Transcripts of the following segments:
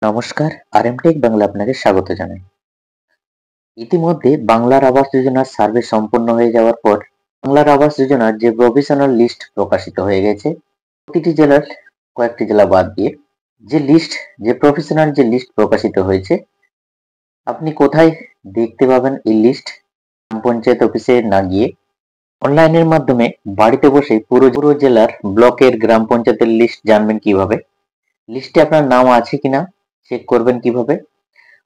নমস্কার, আরএমটেক বাংলা আপনাকে স্বাগত জানাই। ইতিমধ্যে বাংলার আবাস যোজনার সার্ভে সম্পন্ন হয়ে যাওয়ার পর বাংলার আবাস যোজনার যে প্রভিশনাল লিস্ট প্রকাশিত হয়ে গেছে। প্রতিটি জেলার কয়েকটি জেলা বাদ দিয়ে যে প্রফেশনাল যে লিস্ট প্রকাশিত হয়েছে, আপনি কোথায় দেখতে পাবেন এই লিস্ট? গ্রাম পঞ্চায়েত অফিসে না গিয়ে অনলাইনের মাধ্যমে বাড়িতে বসে পুরো জেলার ব্লকের গ্রাম পঞ্চায়েতের লিস্ট জানবেন কিভাবে? লিস্টে আপনার নাম আছে কিনা চেক করবেন কিভাবে?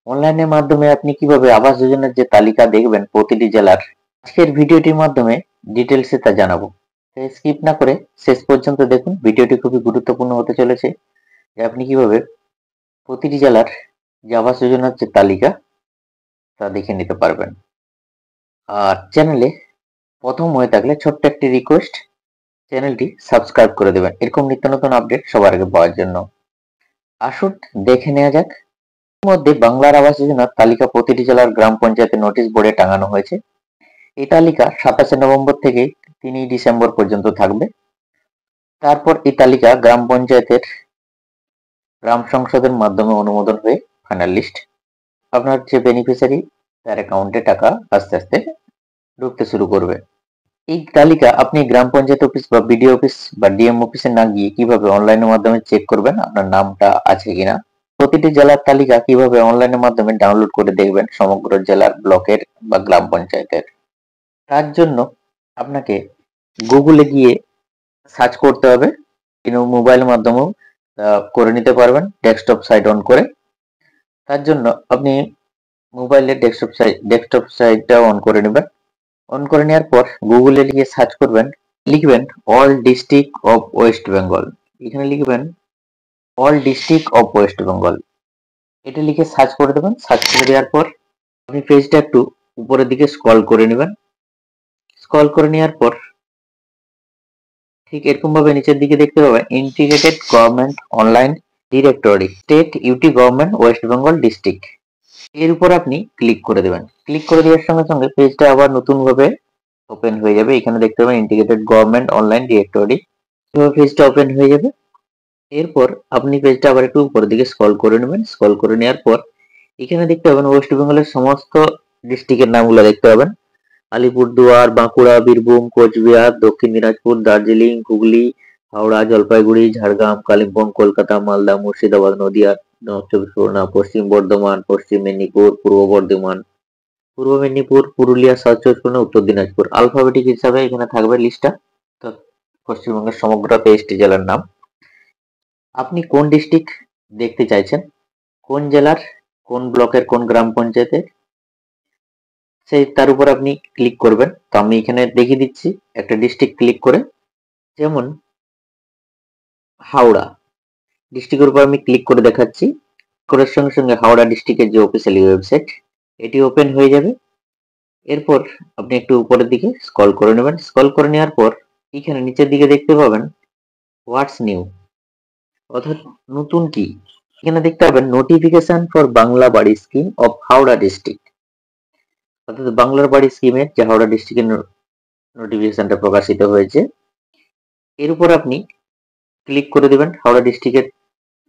অনলাইনের মাধ্যমে আপনি কিভাবে আবাস যোজনার যে তালিকা দেখবেন প্রতিটি জেলার, আজকের ভিডিওটির মাধ্যমে ডিটেলসে তা জানাবো। তাই স্কিপ না করে শেষ পর্যন্ত দেখুন, ভিডিওটি খুবই গুরুত্বপূর্ণ হতে চলেছে। যে আপনি কিভাবে প্রতিটি জেলার যে আবাস যোজনার যে তালিকা তা দেখে নিতে পারবেন। আর চ্যানেলে প্রথম হয়ে থাকলে ছোট্ট একটি রিকোয়েস্ট, চ্যানেলটি সাবস্ক্রাইব করে দেবেন এরকম নিত্য নতুন আপডেট সবার আগে পাওয়ার জন্য। আসুন দেখে নেওয়া যাক। মধ্যে বাংলার আবাস যোজনার তালিকা প্রতিটি জেলার গ্রাম পঞ্চায়েতে নোটিশ বোর্ডে টাঙানো হয়েছে। এই তালিকা 27 নভেম্বর থেকে 3 ডিসেম্বর পর্যন্ত থাকবে। তারপর এই তালিকা গ্রাম পঞ্চায়েতের গ্রাম সংসদের মাধ্যমে অনুমোদন হয়ে ফাইনাল লিস্ট আপনার যে বেনিফিশিয়ারি তার অ্যাকাউন্টে টাকা আস্তে আস্তে ঢুকতে শুরু করবে। এই তালিকা আপনি গ্রাম পঞ্চায়েত অফিস বা বিডিও অফিস বা ডিএম অফিসে না গিয়ে কিভাবে অনলাইনের মাধ্যমে চেক করবেন আপনার নামটা আছে কিনা? প্রতিটি জেলার তালিকা কিভাবে অনলাইনের মাধ্যমে ডাউনলোড করে দেখবেন সমগ্র জেলার ব্লকের বা গ্রাম পঞ্চায়েতের? তার জন্য আপনাকে গুগলে গিয়ে সার্চ করতে হবে। কিন্তু মোবাইল মাধ্যমেও করে নিতে পারবেন ডেস্কটপ সাইট অন করে। তার জন্য আপনি মোবাইলের ডেস্কটপ সাইটটা অন করে নেবেন। অন করে নেওয়ার পর গুগলে গিয়ে সার্চ করবেন, লিখবেন all district of West Bengal. এখানে লিখবেন all district of West Bengal, এটা লিখে সার্চ করে দেবেন। সার্চ করে দেওয়ার পর আপনি পেজটা একটু উপরের দিকে স্ক্রল করে নেবেন। স্ক্রল করে নেওয়ার পর ঠিক এরকম ভাবে নিচের দিকে দেখতে পাবেন integrated government online directory state UT government West Bengal district, এর উপর আপনি ক্লিক করে দেবেন। ক্লিক করে দেওয়ার সঙ্গে সঙ্গে পেজটা আবার নতুন ভাবে ওপেন হয়ে যাবে। এখানে দেখতে পাবেন ইন্টিগ্রেটেড গভর্নমেন্ট অনলাইন ডিরেক্টরি, এভাবে পেজটা ওপেন হয়ে যাবে। এরপর আপনি পেজটা আবার একটু উপরের দিকে স্ক্রল করে নেবেন। স্ক্রল করে নেওয়ার পর এখানে দেখতে পাবেন ওয়েস্ট বেঙ্গলের সমস্ত ডিস্ট্রিক্টের নামগুলো দেখতে পাবেন। আলিপুরদুয়ার, বাঁকুড়া, বীরভূম, কোচবিহার, দক্ষিণ দিনাজপুর, দার্জিলিং, হুগলি, হাওড়া, জলপাইগুড়ি, ঝাড়গ্রাম, কালিম্পং, কলকাতা, মালদা, মুর্শিদাবাদ, নদিয়া, নর্থ চব্বিশ পরগনা, পশ্চিম বর্ধমান, পশ্চিম মেদিনীপুর, পূর্ব বর্ধমান, পূর্ব মেদিনীপুর, পুরুলিয়া, সাউথ চব্বিশ পরগনা, উত্তর দিনাজপুর। আলফাবেটিক হিসাবে এখানে থাকবে লিস্টটা, তো পশ্চিমবঙ্গের সমগ্র 23টি জেলার নাম। আপনি কোন ডিস্ট্রিক্ট দেখতে চাইছেন, কোন জেলার, কোন ব্লকের, কোন গ্রাম পঞ্চায়েতের, সেই তার উপর আপনি ক্লিক করবেন। তো আমি এখানে দেখিয়ে দিচ্ছি একটা ডিস্ট্রিক্ট ক্লিক করে, যেমন হাওড়া ডিস্ট্রিক্টের উপর আমি ক্লিক করে দেখাচ্ছি। করার সঙ্গে সঙ্গে হাওড়া ডিস্ট্রিক্টের যে অফিসিয়ালি ওয়েবসাইট এটি ওপেন হয়ে যাবে। এরপর আপনি একটু উপরের দিকে স্ক্রল করে নেবেন। স্ক্রল করে নেওয়ার পর এখানে নিচের দিকে দেখতে পাবেন হোয়াটস নিউ, অর্থাৎ নতুন কি। এখানে দেখতে পাবেন নোটিফিকেশন ফর বাংলা বাড়ি স্কিম অফ হাওড়া ডিস্ট্রিক্ট, অর্থাৎ বাংলার বাড়ি স্কিমের যে হাওড়া ডিস্ট্রিক্টের নোটিফিকেশনটা প্রকাশিত হয়েছে, এর উপর আপনি ক্লিক করে দেবেন হাওড়া ডিস্ট্রিক্টের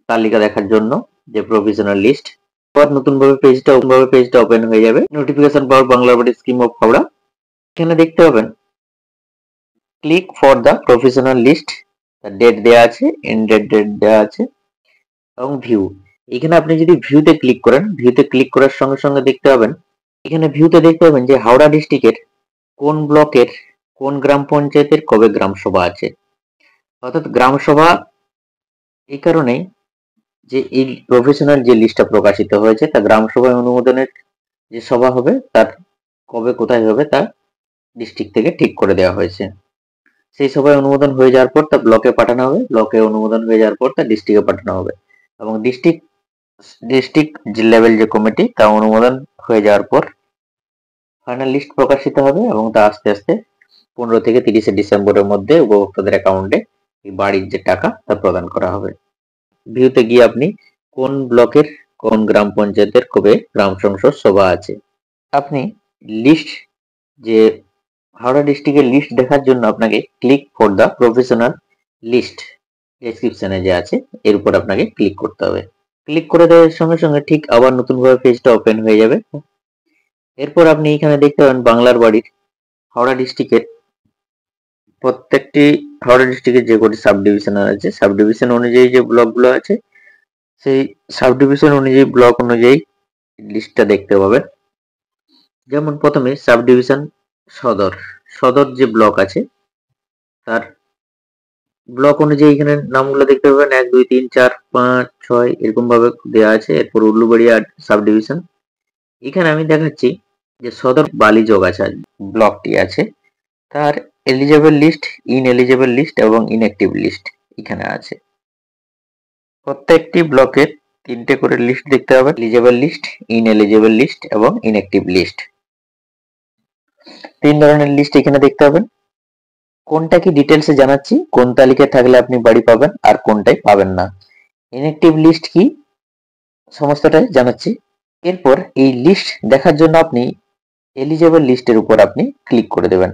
তালিকা দেখার জন্য যে প্রভিশনাল লিস্ট। আবার নতুন ভাবে পেজটা ওপেন হয়ে যাবে। নোটিফিকেশন পাওয়ার বাংলা বাড়ি স্কিম অফ হাওড়া, এখানে দেখতে পাবেন click for the provisional list, date দেওয়া আছে, এন্ড ডেট দেওয়া আছে এবং ভিউ। এখানে আপনি যদি ভিউতে ক্লিক করেন, ভিউতে ক্লিক করার সঙ্গে সঙ্গে দেখতে পাবেন এখানে ভিউতে দেখতে পাবেন যে হাওড়া ডিস্ট্রিক্টের কোন ব্লকের কোন গ্রাম পঞ্চায়েতের কবে গ্রাম সভা আছে। অর্থাৎ গ্রাম সভা এই কারণেই যে এই প্রফেশনাল যে লিস্টটা প্রকাশিত হয়েছে তা গ্রাম সভায় অনুমোদনের যে সভা হবে তার কবে কোথায় হবে তা ডিস্ট্রিক্ট থেকে ঠিক করে দেওয়া হয়েছে। সেই সভায় অনুমোদন হয়ে যাওয়ার পর তা ব্লকে পাঠানো হবে, ব্লকে অনুমোদন হয়ে যাওয়ার পর তা ডিস্ট্রিক্টে পাঠানো হবে এবং ডিস্ট্রিক্ট যে লেভেল যে কমিটি তা অনুমোদন হয়ে যাওয়ার পর ফাইনাল লিস্ট প্রকাশিত হবে এবং তা আস্তে আস্তে 15 থেকে 30 ডিসেম্বরের মধ্যে উপভোক্তাদের অ্যাকাউন্টে এই বাড়ির যে টাকা তা প্রদান করা হবে। ভিউতে গিয়ে আপনি কোন ব্লকের কোন গ্রাম পঞ্চায়েতের কবে গ্রাম সংসদ সভা আছে, আপনি লিস্ট যে হাওড়া ডিস্ট্রিক্টের লিস্ট দেখার জন্য আপনাকে click for the professional list ডেসক্রিপশনে যে আছে এর উপর আপনাকে ক্লিক করতে হবে। ক্লিক করে দেওয়ার সঙ্গে সঙ্গে ঠিক আবার নতুন ভাবে পেজটা ওপেন হয়ে যাবে। এরপর আপনি এখানে দেখতে পাবেন বাংলার বাড়ির হাওড়া ডিস্ট্রিক্টের প্রত্যেকটি হাওড়া ডিস্ট্রিক্টের যে কটি সাব ডিভিশন আছে, সাব ডিভিশন অনুযায়ী যে ব্লকগুলো আছে, সেই সাব ডিভিশন অনুযায়ী ব্লক অনুযায়ী লিস্টটা দেখতে পাবেন। যেমন প্রথমে সাব ডিভিশন সদর, সদর যে ব্লক আছে তার ব্লক অনুযায়ী এখানে নামগুলো দেখতে পাবেন 1 2 3 4 5 6 এরকম ভাবে দেওয়া আছে। এরপর উল্লুবাড়িয়া সাব ডিভিশন, এখানে আমি দেখাচ্ছি যে সদর বালিজগাছা ব্লকটি আছে, তার এলিজেবল লিস্ট, ইনএলিজেবল লিস্ট এবং ইনঅ্যাক্টিভ লিস্ট এখানে আছে। প্রত্যেকটি ব্লকের 3টে করে লিস্ট দেখতে হবে, এলিজেবল লিস্ট, ইনএলিজেবল লিস্ট এবং ইনঅ্যাক্টিভ লিস্ট। 3 ধরনের লিস্ট এখানে দেখতে পাবেন। কোনটা কি ডিটেলসে জানাচ্ছি, কোন তালিকায় থাকলে আপনি বাড়ি পাবেন আর কোনটাই পাবেন না। ইনঅ্যাক্টিভ লিস্ট কি সমস্তটাই জানাচ্ছি। এরপর এই লিস্ট দেখার জন্য আপনি এলিজেবল লিস্টের উপর আপনি ক্লিক করে দেবেন।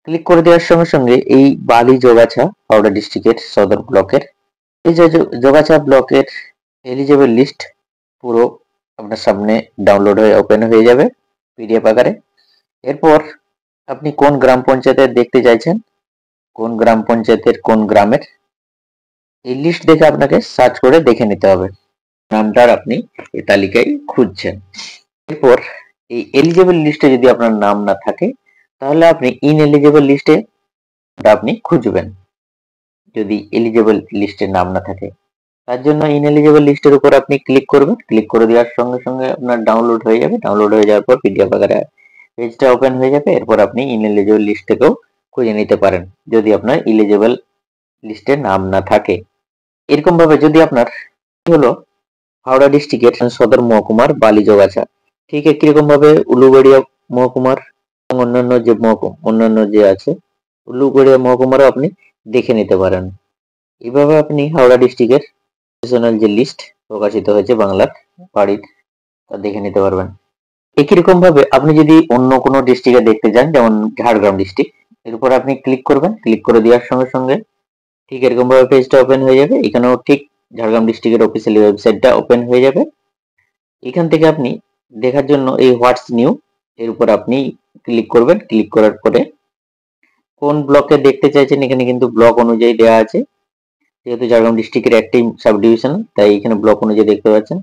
ক্লিক করে দেওয়ার সঙ্গে সঙ্গে এই বালিজগাছা হাওড়া ডিস্ট্রিক্টের সদর ব্লকের এই যে জগাছা ব্লকের এলিজেবল লিস্ট পুরো আপনার সামনে ডাউনলোড হয়ে ওপেন হয়ে যাবে পিডিএফ আকারে। এরপর আপনি কোন গ্রাম পঞ্চায়েতের দেখতে চাইছেন, কোন গ্রাম পঞ্চায়েতের কোন গ্রামের, এই লিস্ট দেখে আপনাকে সার্চ করে দেখে নিতে হবে নামটার আপনি এই তালিকায় খুঁজছেন। এরপর এই এলিজেবল লিস্টে যদি আপনার নাম না থাকে তাহলে আপনি ইনএলিজেবল লিস্টে আপনি খুঁজবেন, যদি এলিজেবল লিস্টের নাম না থাকে। তার জন্য ইনএলিজেবল লিস্টের উপর আপনি ক্লিক করবেন। ক্লিক করে দেওয়ার সঙ্গে সঙ্গে আপনার ডাউনলোড হয়ে যাবে। ডাউনলোড হয়ে যাওয়ার পর পিডিএফ আকারে পেজটা ওপেন হয়ে যাবে। এরপর আপনি ইনএলিজেবল লিস্ট থেকেও খুঁজে নিতে পারেন যদি আপনার এলিজেবল লিস্টে নাম না থাকে। এরকম ভাবে যদি আপনার হলো হাওড়া ডিস্ট্রিক্টের সদর মহকুমার বালিজগাছা, ঠিক একই রকম ভাবে উলুবেড়িয়া মহকুমার এবং অন্যান্য যে আছে উলুবেড়িয়া মহকুমারও আপনি দেখে নিতে পারেন। এভাবে আপনি হাওড়া ডিস্ট্রিক্টের ন্যাশনাল যে লিস্ট প্রকাশিত হয়েছে বাংলার বাড়ির তা দেখে নিতে পারবেন। একই রকম ভাবে আপনি যদি অন্য কোনো ডিস্ট্রিক্টে দেখতে যান, যেমন ঝাড়গ্রাম ডিস্ট্রিক্ট, এর উপর আপনি ক্লিক করবেন। ক্লিক করে দেওয়ার সঙ্গে সঙ্গে ঠিক এরকম ভাবে পেজটা ওপেন হয়ে যাবে। এখানেও ঠিক ঝাড়গ্রাম ডিস্ট্রিক্টের অফিসিয়াল ওয়েবসাইটটা ওপেন হয়ে যাবে। এখান থেকে আপনি দেখার জন্য এই হোয়াটস নিউ এর উপর আপনি ক্লিক করবেন। ক্লিক করার পরে কোন ব্লকে দেখতে চাইছেন এখানে কিন্তু ব্লক অনুযায়ী দেওয়া আছে, যেহেতু ঝাড়গ্রাম ডিস্ট্রিক্টের একটি সাব ডিভিশন তাই এখানে ব্লক অনুযায়ী দেখতে পাচ্ছেন।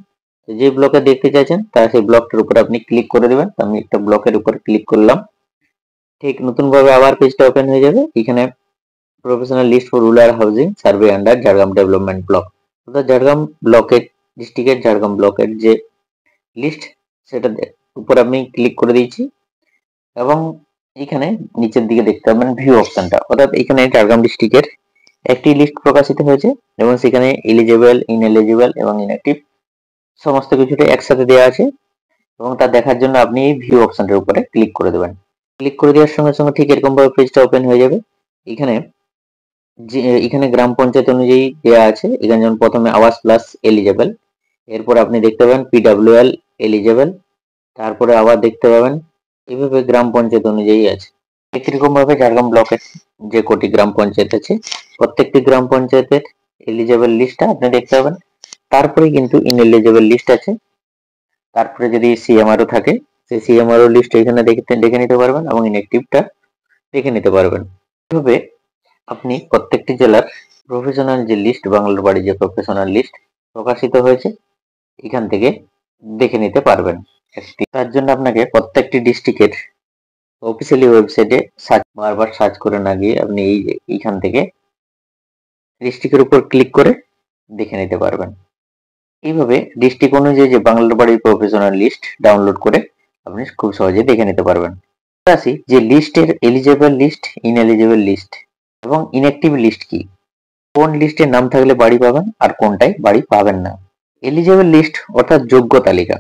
যে ব্লকে দেখতে চাইছেন তার সেই ব্লকটার উপর আপনি ক্লিক করে দেবেন। আমি একটা ব্লকের উপর ক্লিক করলাম। ঠিক নতুন ভাবে আবার পেজটা ওপেন হয়ে যাবে। এখানে professional list for rural housing survey under Jhargram development block, অর্থাৎ ঝাড়গ্রাম ব্লকের ডিস্ট্রিক্টের ঝাড়গ্রাম ব্লকের যে লিস্ট সেটা উপর আমি ক্লিক করে দিয়েছি এবং এখানে নিচের দিকে দেখতে পাবেন ভিউ অপশনটা, অর্থাৎ এখানে ঝাড়গ্রাম ডিস্ট্রিক্টের একটি লিস্ট প্রকাশিত হয়েছে এবং সেখানে এলিজেবল, ইনএলিজেবল এবং ইনঅ্যাক্টিভ সমস্ত কিছুটা একসাথে দেওয়া আছে এবং তা দেখার জন্য আপনি এই ভিউ অপশনটার উপরে ক্লিক করে দেবেন। ক্লিক করে দেওয়ার সঙ্গে সঙ্গে ঠিক এরকম ভাবে পেজটা ওপেন হয়ে যাবে। এখানে গ্রাম পঞ্চায়েত অনুযায়ী দেওয়া আছে। এখানে যেমন প্রথমে আবাস প্লাস এলিজেবল, এরপর আপনি দেখতে পাবেন পিডব্লিউএল এলিজেবল, তারপরে আবার দেখতে পাবেন এভাবে গ্রাম পঞ্চায়েত অনুযায়ী আছে। একইরকম ভাবে ঝাড়গ্রাম ব্লকের যে কোটি গ্রাম পঞ্চায়েত আছে প্রত্যেকটি গ্রাম পঞ্চায়েতের এলিজেবল লিস্টটা আপনি দেখতে পাবেন। তারপরে কিন্তু ইনএলিজেবল লিস্ট আছে। তারপরে যদি সিএমআরও থাকে সেই সিএমআরও লিস্ট এখানে দেখে নিতে পারবেন এবং ইনঅ্যাক্টিভটা দেখে নিতে পারবেন। এভাবে আপনি প্রত্যেকটি জেলার প্রফেশনাল যে লিস্ট, বাংলার বাড়ি যে প্রফেশনাল লিস্ট প্রকাশিত হয়েছে এখান থেকে দেখে নিতে পারবেন। তার জন্য আপনাকে প্রত্যেকটি ডিস্ট্রিক্টের অফিসিয়ালি ওয়েবসাইটে বারবার সার্চ করে না গিয়ে আপনি এইখান থেকে ডিস্ট্রিক্টের উপর ক্লিক করে দেখে নিতে পারবেন। এইভাবে ডিস্ট্রিক্ট অনুযায়ী যে বাংলার বাড়ির প্রফেশনাল লিস্ট ডাউনলোড করে আপনি খুব সহজে দেখে নিতে পারবেন। আসি যে লিস্টের এলিজেবল লিস্ট, ইনএলিজেবল লিস্ট এবং ইনঅ্যাক্টিভ লিস্ট কি, কোন লিস্টে নাম থাকলে বাড়ি পাবেন আর কোনটায় বাড়ি পাবেন না। এলিজেবল লিস্ট অর্থাৎ যোগ্য তালিকা,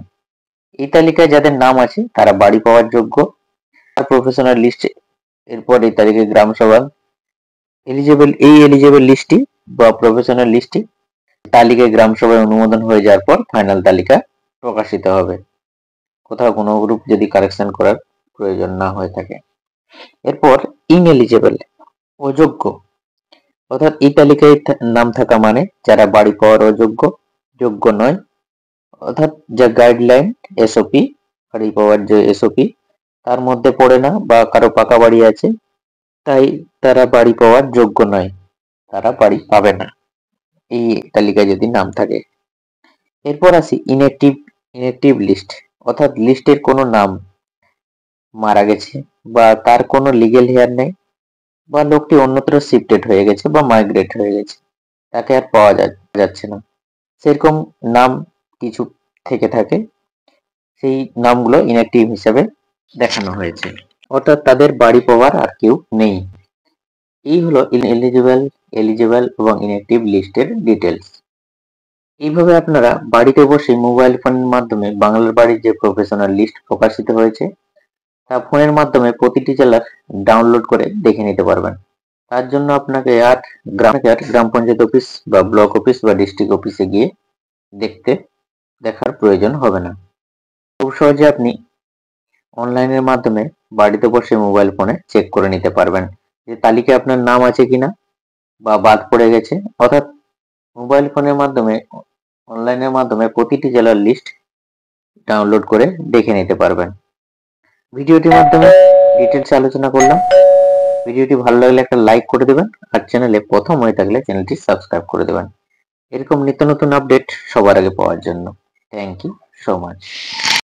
এই তালিকায় যাদের নাম আছে তারা বাড়ি পাওয়ার যোগ্য। আর প্রফেশনাল লিস্ট এরপর এই তালিকায় গ্রাম সভা এই এলিজেবল লিস্টটি বা প্রফেশনাল লিস্টটি তালিকায় গ্রাম সভায় অনুমোদন হয়ে যাওয়ার পর ফাইনাল তালিকা প্রকাশিত হবে, কোথাও কোনো গ্রুপ যদি কারেকশন করার প্রয়োজন না হয়ে থাকে। এরপর ইনএলিজেবল অযোগ্য, অর্থাৎ এই তালিকায় নাম থাকা মানে যারা বাড়ি পাওয়ার অযোগ্য, যোগ্য নয়, অর্থাৎ যা গাইডলাইন এসওপি বাড়ি পাওয়ার যে এসওপি তার মধ্যে পড়ে না বা কারো পাকা বাড়ি আছে তাই তারা বাড়ি পাওয়ার যোগ্য নয়, তারা বাড়ি পাবে না এই তালিকায় যদি নাম থাকে। এরপর আসি ইনএক্টিভ লিস্ট, অর্থাৎ লিস্টের কোনো নাম মারা গেছে বা তার কোনো লিগ্যাল হেয়ার নেই বা লোকটি অন্যত্র শিফটেড হয়ে গেছে বা মাইগ্রেট হয়ে গেছে, তাকে আর পাওয়া যাচ্ছে না, সেরকম নাম কিছু থেকে থাকে, সেই নামগুলো ইনঅ্যাক্টিভ হিসাবে দেখানো হয়েছে, অর্থাৎ তাদের বাড়ি পাওয়ার আর কেউ নেই। এই হলো এলিজিবল এবং ইনঅ্যাক্টিভ লিস্টের ডিটেলস। এইভাবে আপনারা বাড়িতে বসে মোবাইল ফোনের মাধ্যমে বাংলার বাড়ির যে প্রফেশনাল লিস্ট প্রকাশিত হয়েছে তা ফোনের মাধ্যমে প্রতিটি জেলার ডাউনলোড করে দেখে নিতে পারবেন। তার জন্য আপনাকে আর গ্রাম পঞ্চায়েত অফিস বা ব্লক অফিস বা ডিস্ট্রিক্ট অফিসে গিয়ে দেখার প্রয়োজন হবে না। খুব সহজে আপনি অনলাইনের মাধ্যমে বাড়িতে বসে মোবাইল ফোনে চেক করে নিতে পারবেন যে তালিকায় আপনার নাম আছে কিনা বা বাদ পড়ে গেছে, অর্থাৎ মোবাইল ফোনের মাধ্যমে অনলাইনের মাধ্যমে প্রতিটি জেলার লিস্ট ডাউনলোড করে দেখে নিতে পারবেন। ভিডিওটির মাধ্যমে ডিটেলস আলোচনা করলাম। ভিডিওটি ভালো লাগলে একটা লাইক করে দেবেন আর চ্যানেলে প্রথম হয়ে থাকলে চ্যানেলটি সাবস্ক্রাইব করে দেবেন এরকম নিত্য নতুন আপডেট সবার আগে পাওয়ার জন্য। Thank you so much.